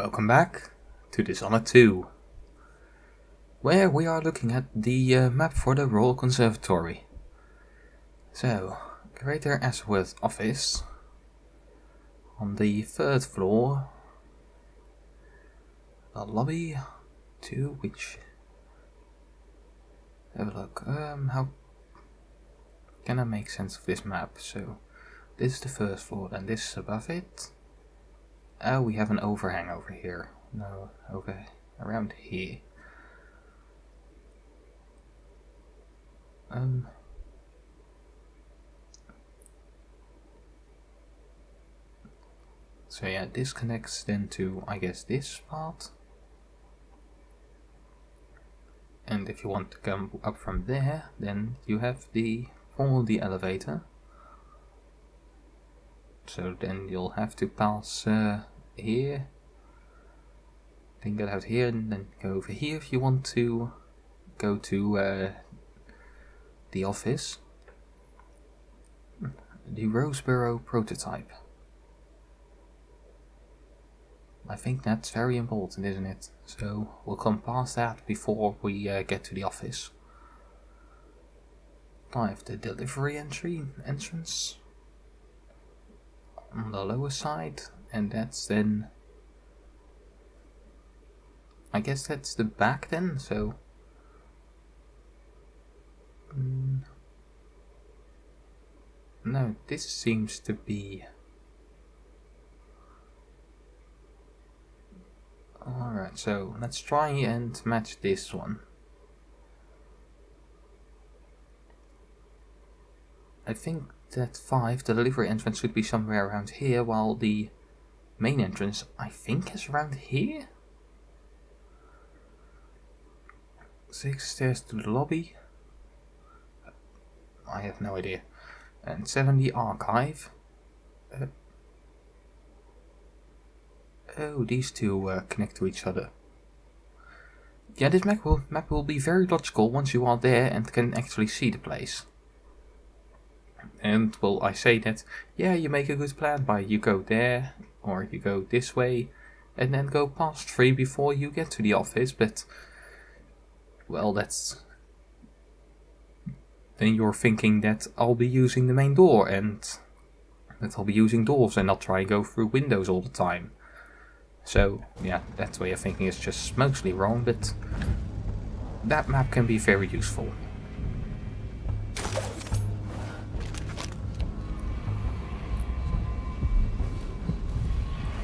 Welcome back to Dishonored 2, where we are looking at the map for the Royal Conservatory. So, Greater Ashworth office on the 3rd floor, a lobby to which, have a look, how can I make sense of this map? So, this is the 1st floor, then this is above it. Oh, we have an overhang over here. No, over around here. So yeah, this connects then to, I guess, this part. And if you want to come up from there, then you have follow the elevator. So then you'll have to pass here, then get out here, and then go over here if you want to go to the office. The Roseboro prototype. I think that's very important, isn't it? So we'll come past that before we get to the office. I have the delivery entrance on the lower side, and that's then, I guess that's the back then, so no, this seems to be alright. So let's try and match this one. I think that 5, the delivery entrance, should be somewhere around here, while the main entrance, I think, is around here. 6 stairs to the lobby. I have no idea. And 7, the archive. Oh, these two connect to each other. Yeah, this map will be very logical once you are there and can actually see the place. And, well, I say that, yeah, you make a good plan by you go there, or you go this way, and then go past 3 before you get to the office, but, well, that's... Then you're thinking that I'll be using the main door, and that I'll be using doors and not try and go through windows all the time. So, yeah, that way of thinking is just mostly wrong, but that map can be very useful.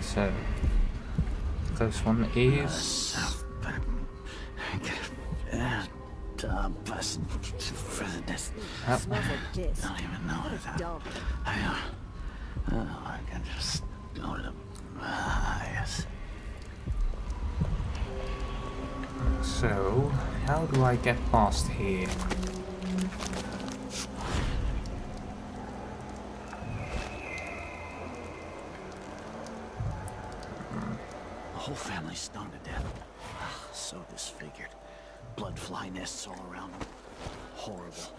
So, this one is... I don't even know what I can just go to yes. So, how do I get past here? The whole family's stoned to death. So disfigured. Blood fly nests all around them. Horrible.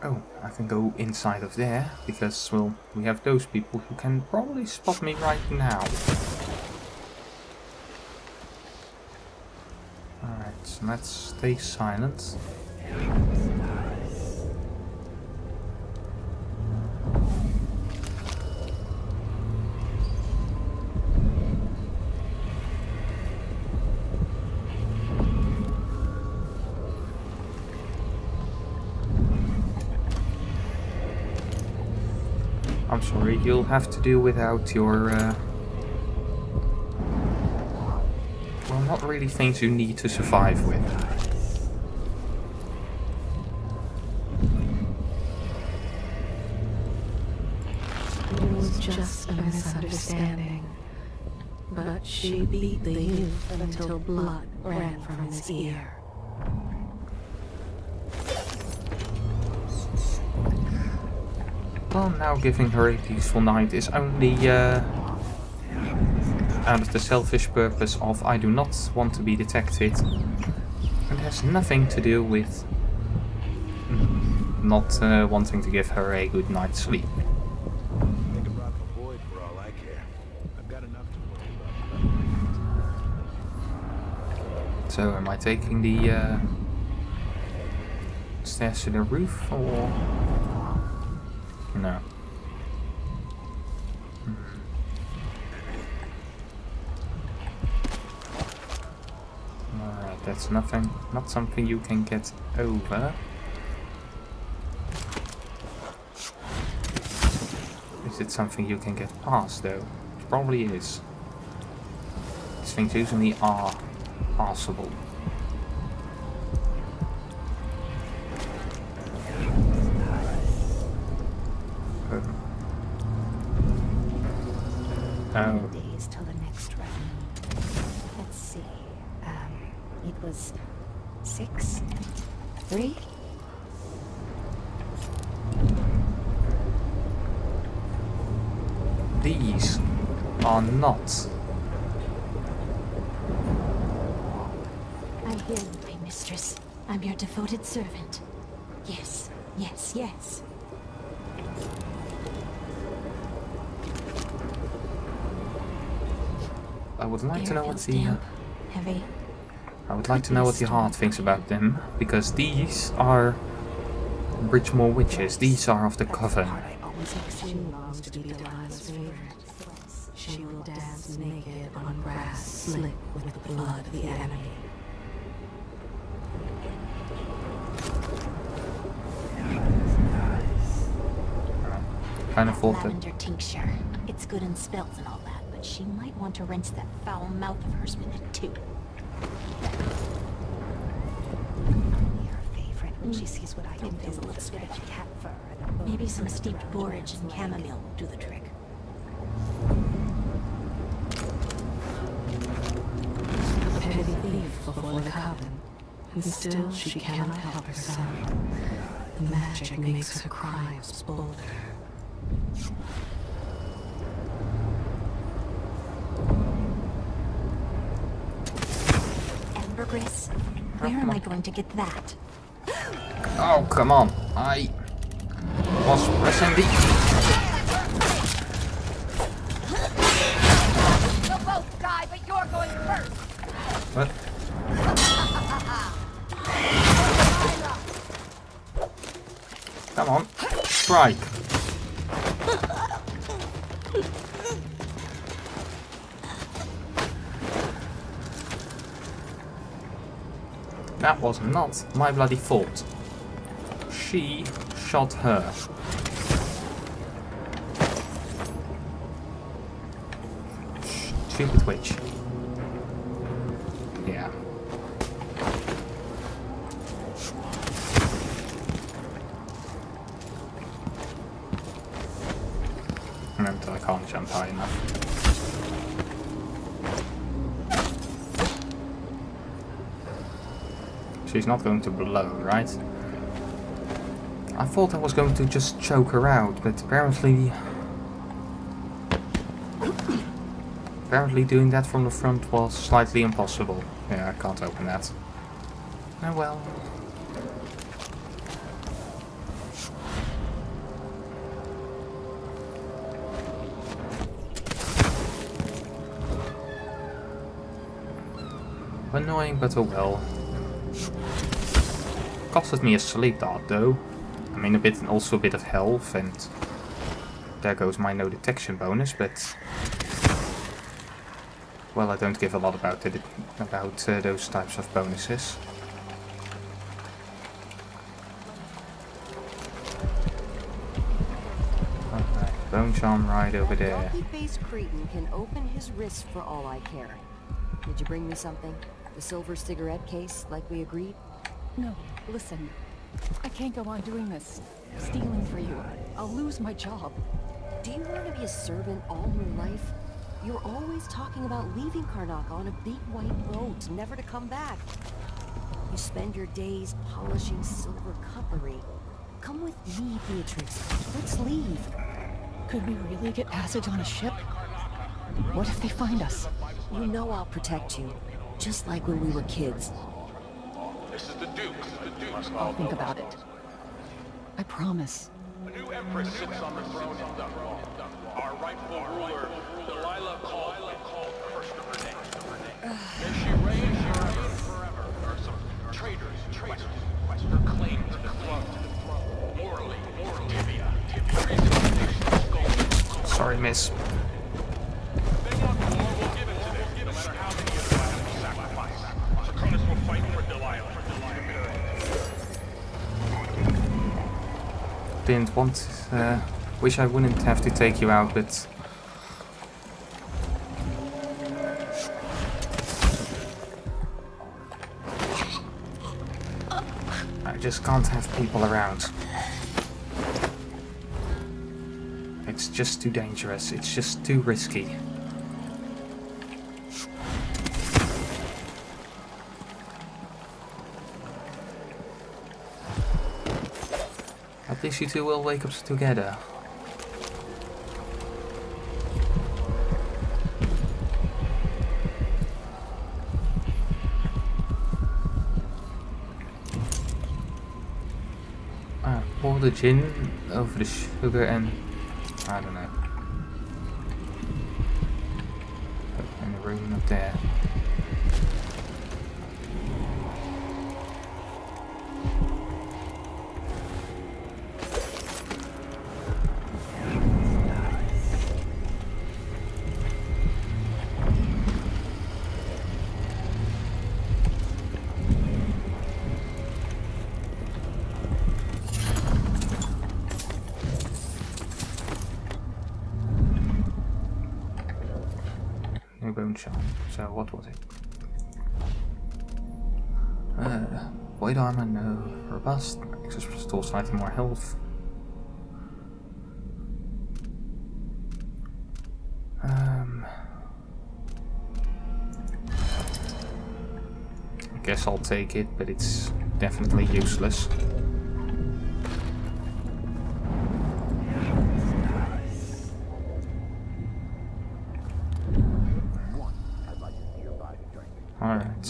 Oh, I can go inside of there, because, well, we have those people who can probably spot me right now. Alright, so let's stay silent. I'm sorry, you'll have to do without your, well, not really things you need to survive with. It was just a misunderstanding, but she beat the youth until blood ran from his ear. Well, now giving her a peaceful night is only out of the selfish purpose of I do not want to be detected. It has nothing to do with not wanting to give her a good night's sleep. Think about the boy, bro. So am I taking the stairs to the roof or no? Alright, that's not something you can get over. Is it something you can get past though? It probably is. These things usually are passable. Oh. Days till the next round. Let's see. It was 6, 3. These are not. I hear you, my mistress. I'm your devoted servant. Yes, yes, yes. I would like to know what feels the. damp, heavy. I would like to know what the heart thinks about them, because these are Bridgemore witches. These are of the coven. I always She longs to be Delilah's favorite. She will dance naked on grass slick with the blood of the enemy. Kind of thought that. Lavender tincture. It's good in spells and all that, but she might want to rinse that foul mouth of hers with it too. Her favorite when she sees what I can do with a bit of cat fur. Maybe some steeped borage and chamomile will do the trick. A petty thief before the coven, and still she cannot help herself. The magic makes her crimes bolder. Ambergris? Where am I going to get that? Oh, come on. I was pressing the. You'll both die, but you're going first. What? Come on. Strike. That was not my bloody fault. She shot her. Stupid witch. Yeah. Remember, I can't jump high enough. She's not going to blow, right? I thought I was going to just choke her out, but apparently doing that from the front was slightly impossible. Yeah, I can't open that. Oh well. Annoying, but oh well. Costed me a sleep dart though. I mean also a bit of health, and there goes my no detection bonus, but well, I don't give a lot about those types of bonuses. Alright, bone charm right over there. Rocky-faced cretin can open his wrist for all I care. Did you bring me something? The silver cigarette case, like we agreed? No, listen. I can't go on doing this. Stealing for you. I'll lose my job. Do you want to be a servant all your life? You're always talking about leaving Karnak on a big white boat, never to come back. You spend your days polishing silver cutlery. Come with me, Beatrix. Let's leave. Could we really get passage on a ship? What if they find us? You know I'll protect you, just like when we were kids. This is the Duke. I'll think about it. I promise. A new empress sits on the throne in Dunwall. Our rightful ruler, Delilah called first of her name. May she reign forever. miss. They want war, we'll give it to them, no matter how many of them have to sacrifice. Draconis will fight for Delilah. Didn't want... wish I wouldn't have to take you out, but... I just can't have people around. It's just too dangerous. It's just too risky. At least you two will wake up together. Pour the gin over the sugar and... I don't know. In the room up there. Bone shot. So what was it? Void armor, no. Robust. Access restores slightly more health. I guess I'll take it, but it's definitely useless. Alright.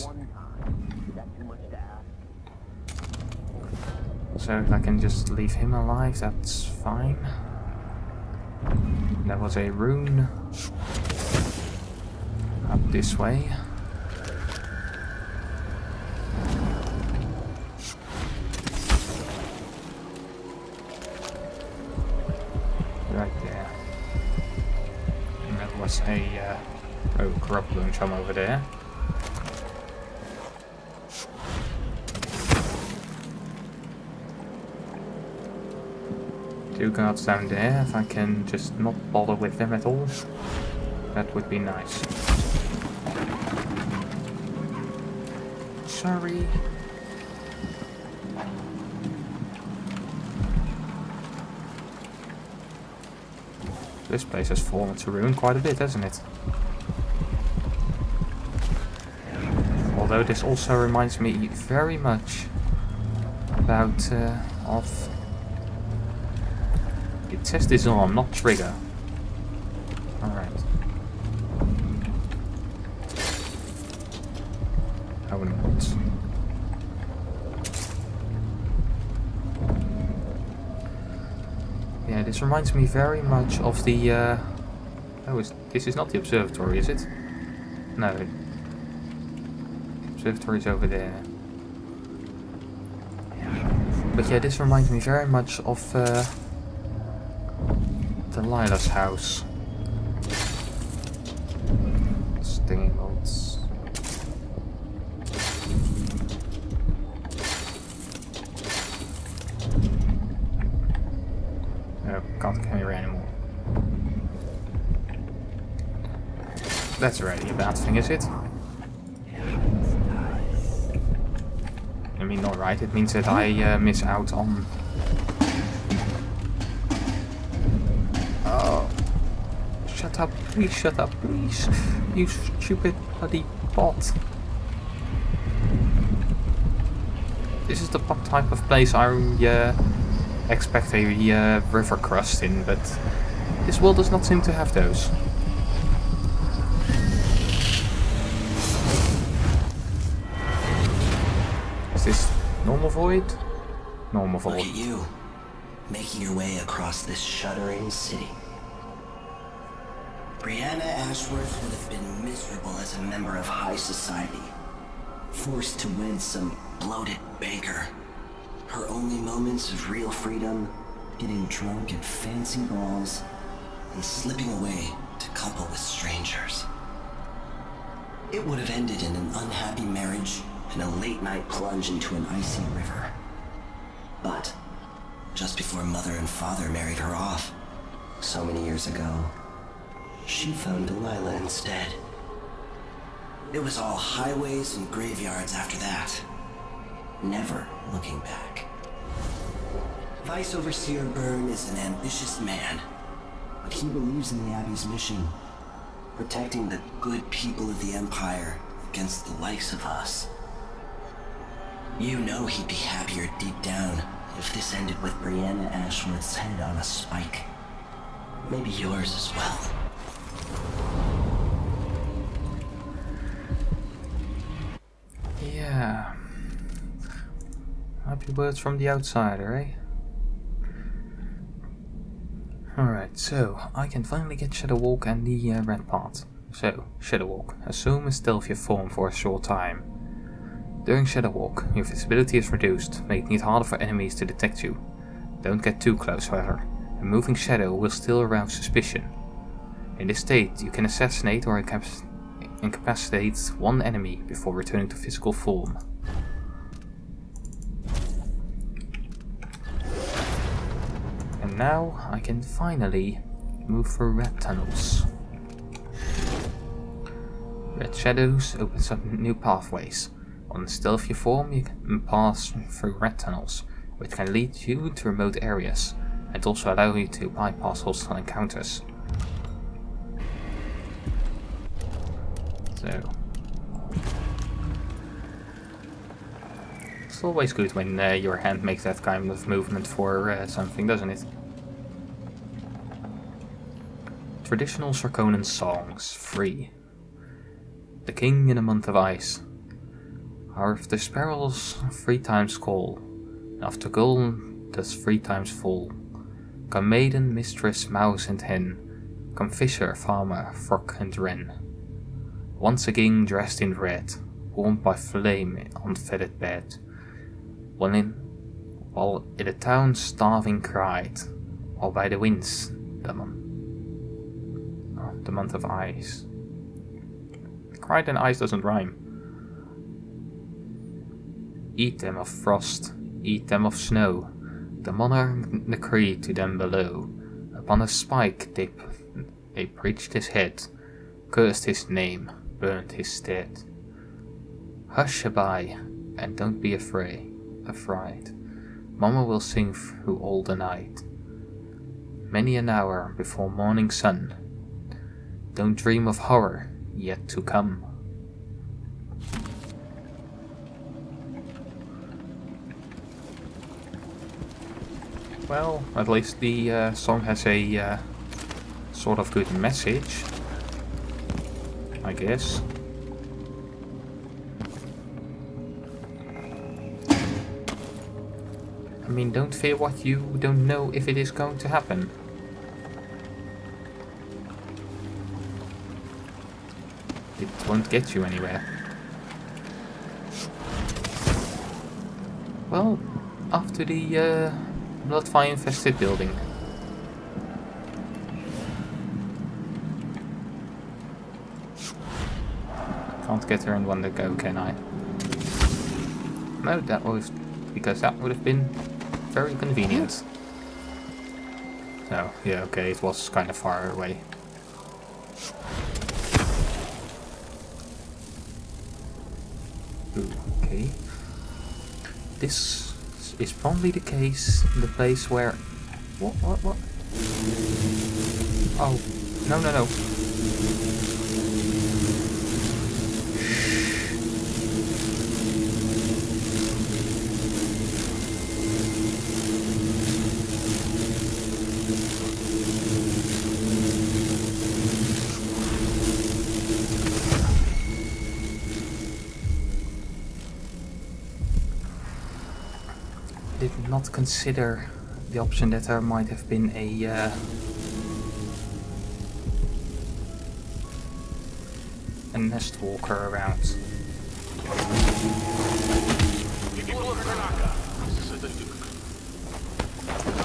So if I can just leave him alive, that's fine. That was a rune. Up this way. Right there. And that was a corrupt loon chum over there. Two guards down there, if I can just not bother with them at all, that would be nice. Sorry. This place has fallen to ruin quite a bit, hasn't it? Although this also reminds me very much about of... It says disarm, not trigger. Alright. I wouldn't want. Yeah, this reminds me very much of the this is not the observatory, is it? No. The observatory is over there. But yeah, this reminds me very much of Delilah's house. Stinging bolts. No, can't carry anymore. That's already a bad thing, is it? I mean, not right. It means that I miss out on... Shut up, please shut up, please. You stupid bloody bot. This is the type of place I expect a river crust in, but this world does not seem to have those. Is this normal void? Normal void. Look at you, making your way across this shuddering city. Brianna Ashworth would have been miserable as a member of high society, forced to wed some bloated banker. Her only moments of real freedom, getting drunk at fancy balls, is slipping away to couple with strangers. It would have ended in an unhappy marriage and a late-night plunge into an icy river. But just before Mother and Father married her off, so many years ago, she found Delilah instead. It was all highways and graveyards after that, never looking back. Vice Overseer Byrne is an ambitious man, but he believes in the Abbey's mission, protecting the good people of the Empire against the likes of us. You know he'd be happier deep down if this ended with Brianna Ashworth's head on a spike. Maybe yours as well. Yeah. Happy words from the outsider, eh? Alright, so I can finally get Shadow Walk and the red part. So, Shadow Walk. Assume a stealthier form for a short time. During Shadow Walk, your visibility is reduced, making it harder for enemies to detect you. Don't get too close, however. A moving shadow will still arouse suspicion. In this state, you can assassinate or incapacitate one enemy before returning to physical form. And now I can finally move through red tunnels. Red shadows opens up new pathways. On stealthy form you can pass through red tunnels, which can lead you to remote areas, and also allow you to bypass hostile encounters. So, it's always good when your hand makes that kind of movement for something, doesn't it? Traditional Sarkonan songs, 3. The King in a Month of Ice. After sparrows 3 times call, after gull does 3 times fall. Come maiden, mistress, mouse and hen, come fisher, farmer, frog and wren. Once a king dressed in red, warmed by flame on fetid bed, while in a town starving cried, while by the winds the month of ice. Cried and ice doesn't rhyme. Eat them of frost, eat them of snow, the monarch decreed to them below. Upon a spike they preached his head, cursed his name, burned his stead. Hush a-bye, and don't be afraid. Mama will sing through all the night. Many an hour before morning sun. Don't dream of horror yet to come. Well, at least the song has a sort of good message, I guess. I mean, don't fear what you don't know if it is going to happen. It won't get you anywhere. Well, after the blood-fire infested building. Can't get her in one go, can I? No, that was because that would have been very convenient. So, yeah, okay, it was kind of far away. Ooh, okay. This is probably the case, the place where... What? Oh, no. Did not consider the option that there might have been a nest walker around. People of Karnaka, this is the Duke.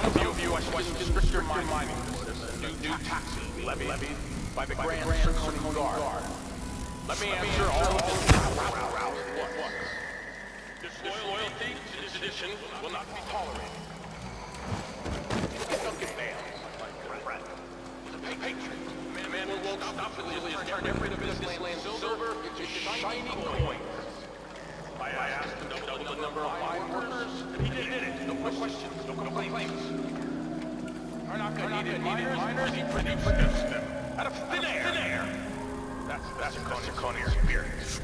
Some of you have questioned stricter mining systems. new taxes levied by the Grand Circling Guard. Let me answer all of this at once. Disloyalty to this edition will not be tolerated. Duncan Bales, my friend, is a patriot. Man who won't stop until he has turned every bit of this land silver into shiny coins. I asked him to double the number of mine workers, and he did it. No questions, no complaints. Karnak needed miners, he produced them out of thin air. That's Draconian spirit.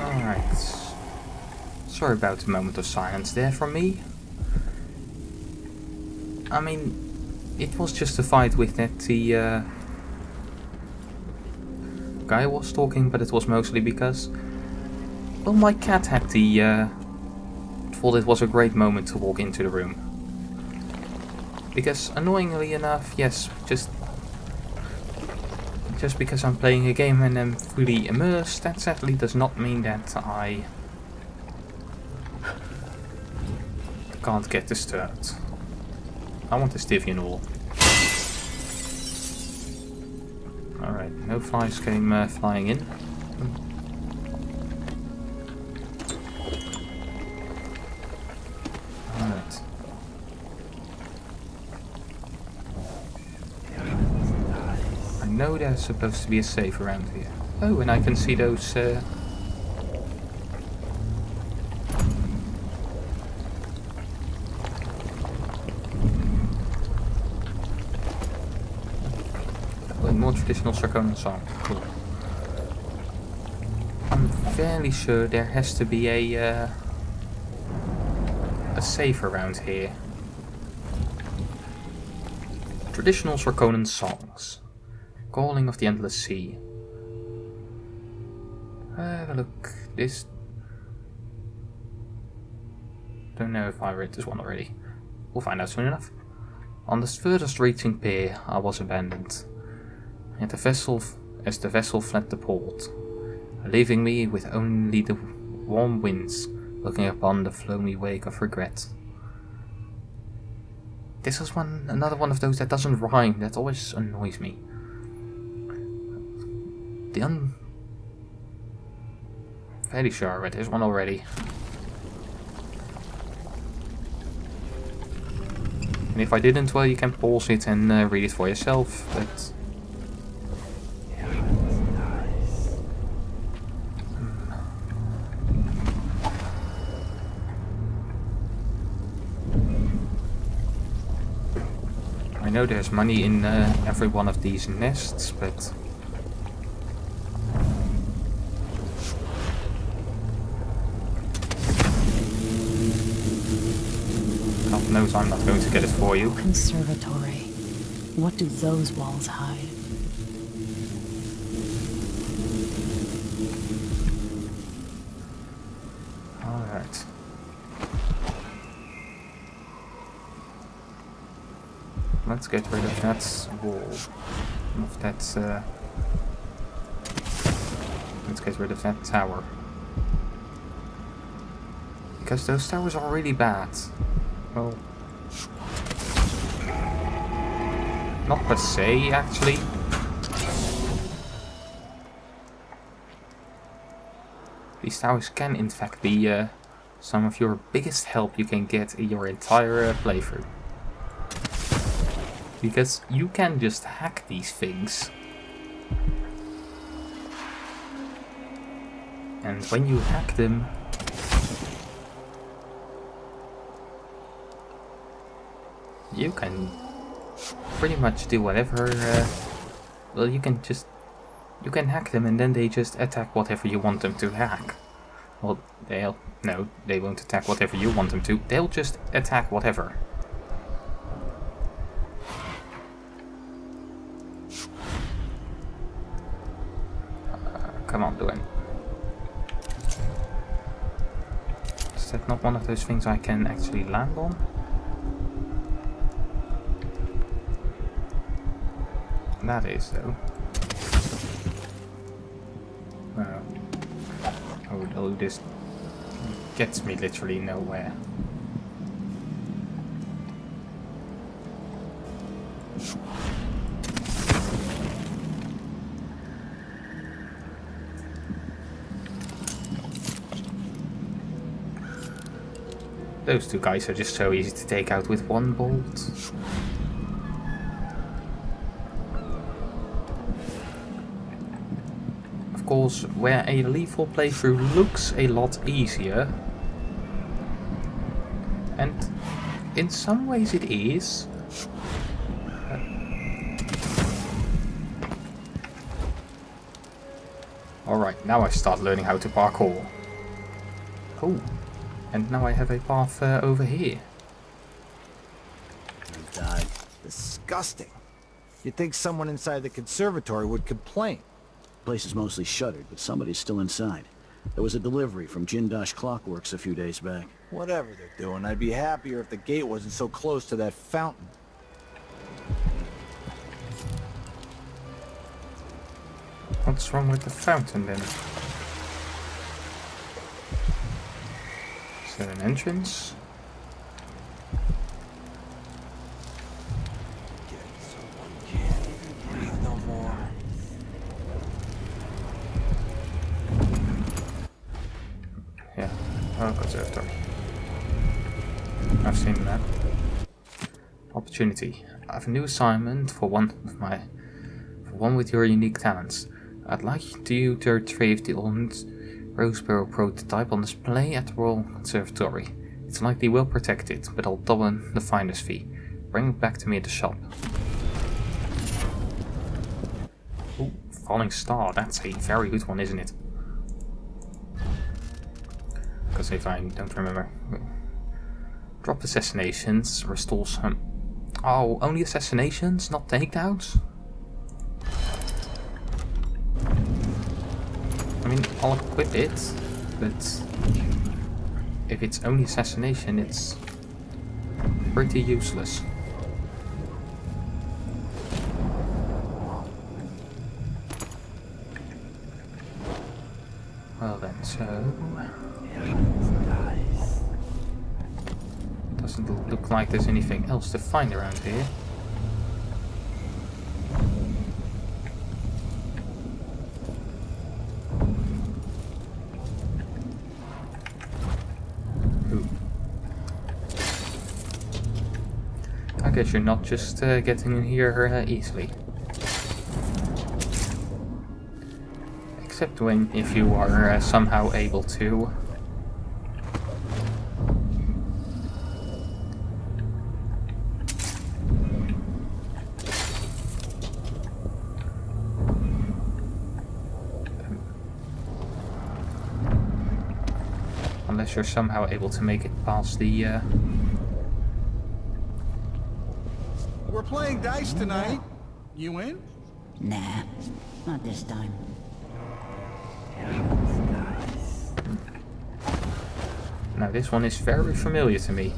Alright. Sorry about the moment of silence there from me. I mean, it was just a fight with that the guy was talking, but it was mostly because, well, my cat had the thought it was a great moment to walk into the room. Because annoyingly enough, yes, just because I'm playing a game and I'm fully immersed, that sadly does not mean that I can't get disturbed. I want this Divian all. Alright, no flies came flying in. Alright. I know there's supposed to be a safe around here. Oh, and I can see those more traditional Sarkonan song. Cool. I'm fairly sure there has to be a safe around here. Traditional Sarkonan songs. Calling of the Endless Sea. Have a look. This. Don't know if I read this one already. We'll find out soon enough. On this furthest reaching pier, I was abandoned. And as the vessel fled the port, leaving me with only the warm winds looking upon the foamy wake of regret. This is another one of those that doesn't rhyme. That always annoys me. Fairly sure I read this one already. And if I didn't, well, you can pause it and read it for yourself, but I know there's money in every one of these nests, but God knows I'm not going to get it for you. Conservatory. What do those walls hide? Alright. Let's get rid of that wall. Of that, let's get rid of that tower. Because those towers are really bad. Well, not per se, actually. These towers can in fact be some of your biggest help you can get in your entire playthrough. Because you can just hack these things. And when you hack them, you can pretty much do whatever, well, you can hack them and then they just attack whatever you want them to hack. Well, they won't attack whatever you want them to, they'll just attack whatever. Come on, Duane. Is that not one of those things I can actually land on? That is, though. Oh, this gets me literally nowhere. Those two guys are just so easy to take out with one bolt. Of course, where a lethal playthrough looks a lot easier, and in some ways it is, alright, now I start learning how to parkour. Oh, and now I have a path over here. He died. Disgusting. You'd think someone inside the conservatory would complain. The place is mostly shuttered, but somebody's still inside. There was a delivery from Jindosh Clockworks a few days back. Whatever they're doing, I'd be happier if the gate wasn't so close to that fountain. What's wrong with the fountain then? Is there an entrance? No more. Yeah, conservatory. I've seen that. Opportunity. I have a new assignment for one with your unique talents. I'd like you to retrieve the old Roseboro prototype on display at the Royal Conservatory. It's likely well protected, but I'll double the finder's fee. Bring it back to me at the shop. Ooh, Falling Star, that's a very good one, isn't it? Because if I don't remember... Drop assassinations, restore some... Oh, only assassinations, not takedowns? I mean, I'll equip it, but if it's only assassination, it's pretty useless. Well then, so... Doesn't look like there's anything else to find around here. I guess you're not just getting in here easily. Except if you are somehow able to. Unless you're somehow able to make it past the... We're playing dice tonight. You in? Nah, not this time. Now this one is very familiar to me.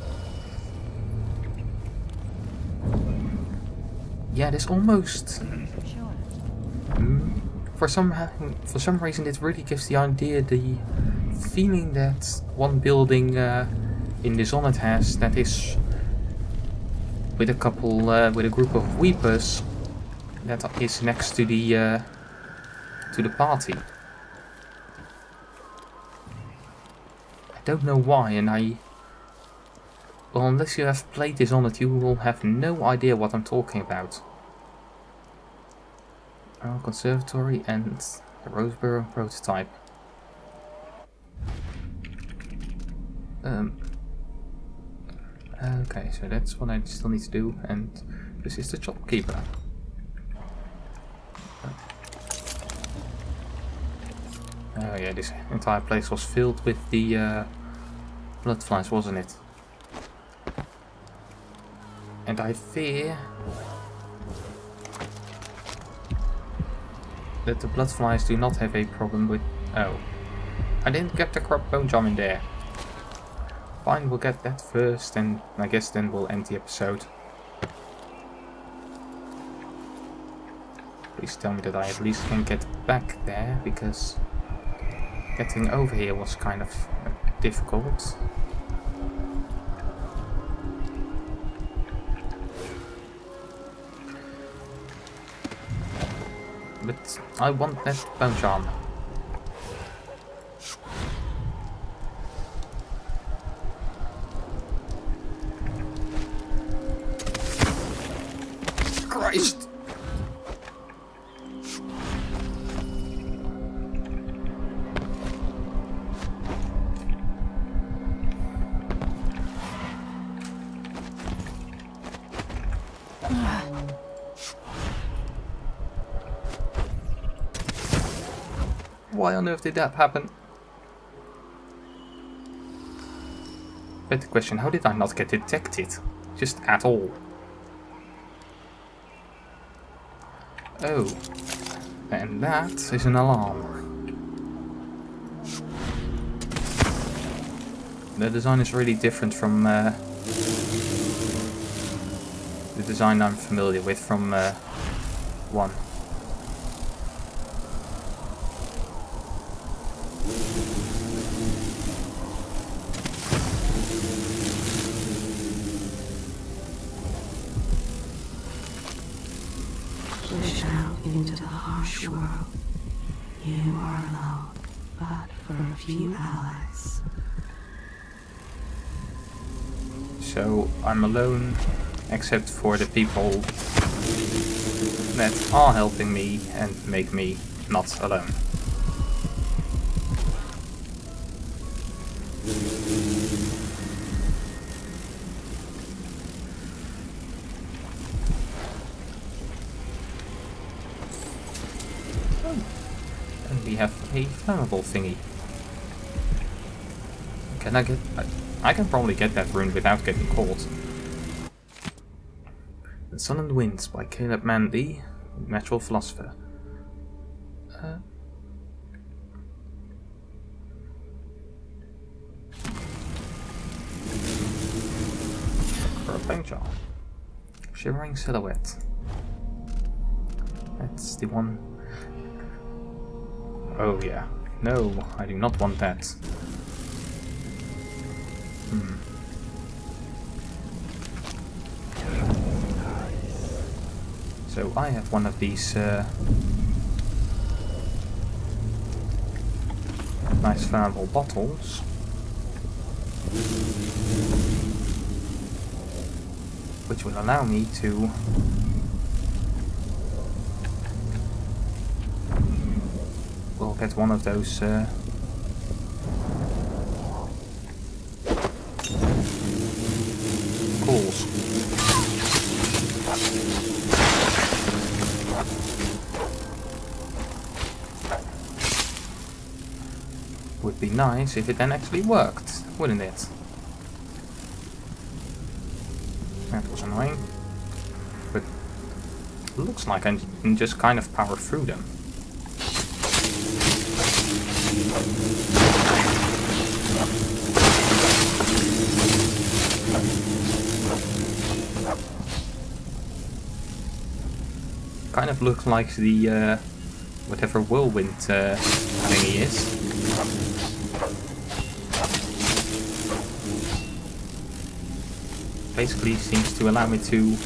Yeah, this almost... For some reason it really gives the idea, the feeling that one building in Dishonored has, that is with a couple, with a group of weepers that is next to the party. I don't know why, and well, unless you have played Dishonored, you will have no idea what I'm talking about. Our conservatory and the Roseboro prototype. Okay, so that's what I still need to do, and this is the shopkeeper. Oh yeah, this entire place was filled with the bloodflies, wasn't it? And I fear that the bloodflies do not have a problem with... Oh, I didn't get the crop bone jam in there. Fine, we'll get that first, and I guess then we'll end the episode. Please tell me that I at least can get back there, because getting over here was kind of difficult. But I want that bone charm. Christ! Why on earth did that happen? But the question, how did I not get detected? Just at all. Oh. And that is an alarm. The design is really different from the design I'm familiar with from 1. Push out into the harsh world. You are alone, but for a few allies. So I'm alone, except for the people that are helping me and make me not alone. And we have a flammable thingy. Can I get... I can probably get that rune without getting caught. The Sun and Winds by Caleb Mandy, natural philosopher. For a paint job. Shivering silhouette. That's the one. Oh yeah. No, I do not want that. So I have one of these nice flammable bottles. Which will allow me to get one of those calls. Would be nice if it then actually worked, wouldn't it? That was annoying. But it looks like I can just kind of power through them. Kind of look like the whatever whirlwind thingy is. Basically seems to allow me to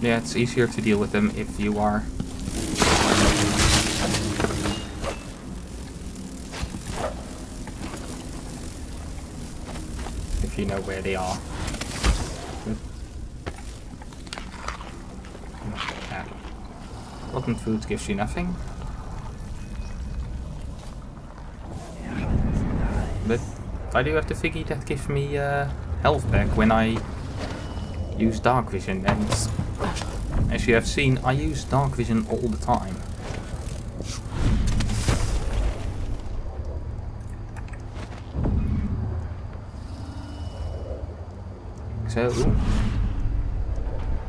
yeah, it's easier to deal with them if you are if you know where they are. Rotten food gives you nothing. But I do have the figgy that gives me health back when I use dark vision, and as you have seen, I use dark vision all the time. So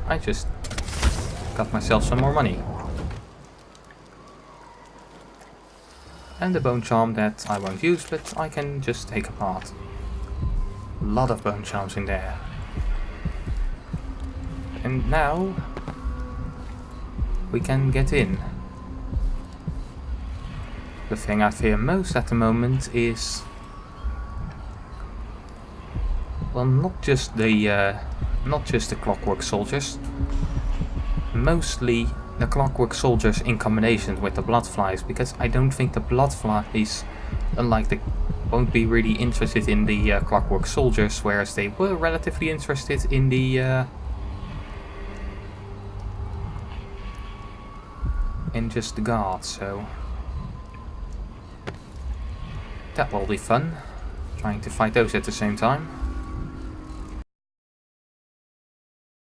I just got myself some more money. And the bone charm that I won't use, but I can just take apart. A lot of bone charms in there. And now we can get in. The thing I fear most at the moment is, well, not just the clockwork soldiers, mostly the Clockwork Soldiers in combination with the Bloodflies, because I don't think the Bloodflies, unlike the, won't be really interested in the Clockwork Soldiers, whereas they were relatively interested in the in just the guards. So that will be fun, trying to fight those at the same time.